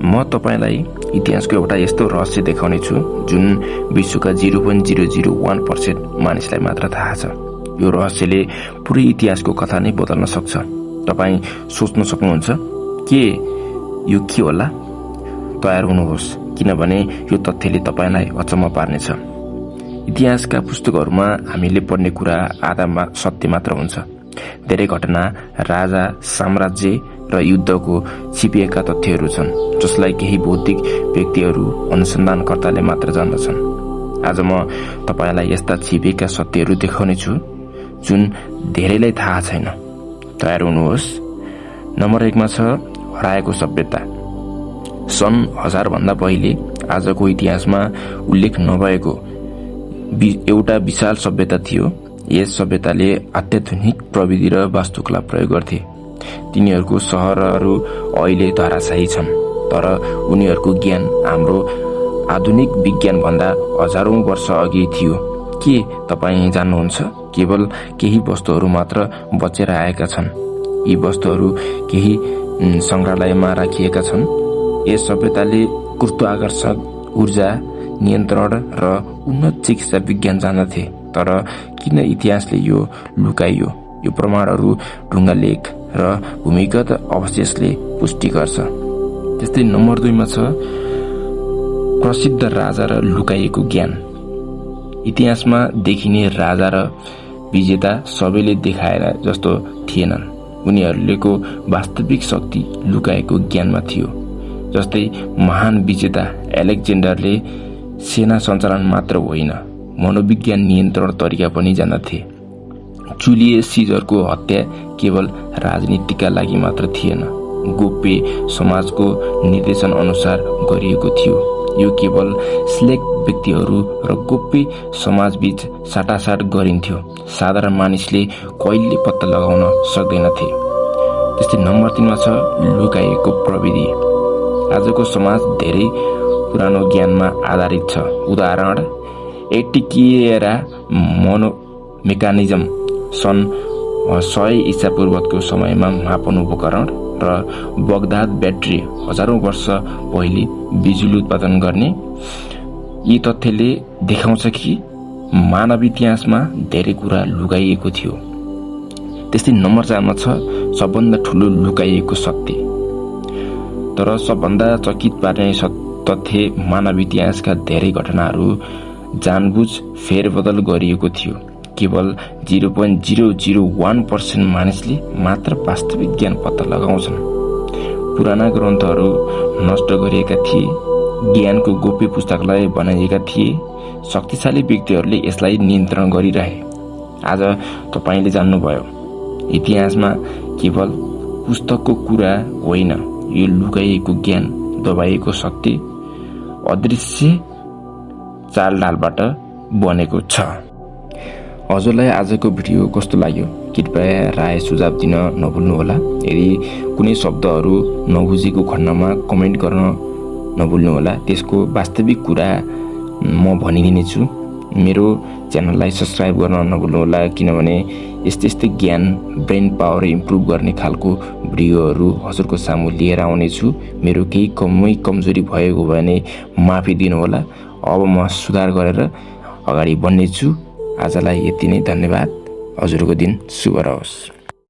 म तपाईलाई इतिहासको एउटा यस्तो रहस्य देखाउने छु जुन विश्वका 0.001% मानिसलाई मात्र थाहा छ। यो रहस्यले पुरै इतिहासको कथा नै बदल्न सक्छ। तपाई सोच्न सक्नुहुन्छ के यो के होला? तयार हुनुहोस्, किनभने यो तथ्यले तपाईलाई अचम्म पार्नेछ। इतिहासका पुस्तकहरूमा हामीले पढ्ने कुरा आधा सत्य मात्र हुन्छ। धेरै घटना, राजा, साम्राज्य र युद्धको छिपिएका तथ्यहरू छन् जसलाई केही बौद्धिक व्यक्तिहरू, अनुसन्धानकर्ताले मात्र जान्दछन्। आज म तपाईलाई यस्ता छिपिएका सत्यहरू देखाउने छु जुन धेरैलाई थाहा छैन। तयार हुनुहोस्। नम्बर 1 मा छ हराएको सभ्यता। सन् 1000 भन्दा पहिले आजको इतिहासमा उल्लेख नभएको एउटा विशाल सभ्यता थियो। यस सभ्यताले अत्याधुनिक प्रविधि र वास्तुकला प्रयोग गर्थे। तिनीहरूको सहरहरू अहिले धराशायी छन्, तर उनीहरूको ज्ञान हाम्रो आधुनिक विज्ञान भन्दा हजारौं वर्ष अघि थियो। के तपाईँ जान्नुहुन्छ? केवल केही वस्तुहरू मात्र बचेर आएका छन्। यी वस्तुहरू केही संग्रहालयमा राखिएका छन्। यस सभ्यताले गुरुत्वाकर्षण, ऊर्जा नियन्त्रण र उन्नत चिकित्सा विज्ञान जान्दथे। तर किन इतिहासले यो लुकाइयो? यो प्रमाणहरू, ढुङ्गा लेख र भूमिगत अवशेषले पुष्टि गर्छ। त्यस्तै नम्बर 2 मा छ प्रसिद्ध राजा र लुकाइएको ज्ञान। इतिहासमा देखिने राजा र विजेता सबैले देखाएर जस्तो थिएनन्। उनीहरूको वास्तविक शक्ति लुकाएको ज्ञानमा थियो। जस्तै महान विजेता एलेक्जेन्डरले सेना सञ्चालन मात्र होइन, मनोविज्ञान नियन्त्रण तरिका पनि जान्दथे। जुलियस सिजरको हत्या केवल राजनीतिका लागि मात्र थिएन, गोप्य समाजको निर्देशन अनुसार गरिएको थियो। यो केवल सिलेक्ट व्यक्तिहरू र गोप्य समाजबीच साटासाट गरिन्थ्यो। साधारण मानिसले कहिले पत्ता लगाउन सक्दैनथे। त्यस्तै नम्बर 3 मा छ लुकाइएको प्रविधि। आजको समाज धेरै पुरानो ज्ञानमा आधारित छ। उदाहरण, एन्टिकिएरा मेकानिजम सन् 100 ईसा पूर्वको समयमा मापन उपकरण र बगदाद ब्याट्री हजारौं वर्ष पहिले बिजुली उत्पादन गर्ने। यी तथ्यले देखाउँछ कि मानव इतिहासमा धेरै कुरा लुकाइएको थियो। त्यस्तै नम्बर 4 मा छ सबभन्दा ठूलो लुकाइएको सत्य। तर सबभन्दा चकित पार्ने तथ्य मानव इतिहासका धेरै घटनाहरू जानबुझ फेरबदल गरिएको थियो। केवल 0.001% मानिसले मात्र वास्तविक ज्ञान पत्ता लगाउँछन्। पुराना ग्रन्थहरू नष्ट गरिएका थिए, ज्ञानको गोप्य पुस्तकालय बनाइएका थिए। शक्तिशाली व्यक्तिहरूले यसलाई नियन्त्रण गरिरहे। आज तपाईले जान्नुभयो, इतिहासमा केवल पुस्तकको कुरा होइन, यो लुकाइएको ज्ञान, दबाइएको सत्य, अदृश्य चालढालबाट बनेको छ। हजुरलाई आजको भिडियो कस्तो लाग्यो? कृपया राय सुझाव दिन नभुल्नुहोला। यदि कुनै शब्दहरू नबुझेको खण्डमा कमेन्ट गर्न नभुल्नुहोला। त्यसको वास्तविक कुरा म भनिदिनेछु। मेरो च्यानललाई सब्स्क्राइब गर्न नभुल्नुहोला, किनभने यस्तै ज्ञान, ब्रेन पावर इम्प्रुभ गर्ने खालको भिडियोहरू हजुरको सामु लिएर आउनेछु। मेरो केही कमजोरी भएको भने माफी दिनुहोला। अब म सुधार गरेर अगाडि बढ्नेछु। आजलाई यति नै। धन्यवाद। हजुरको दिन शुभ रहोस्।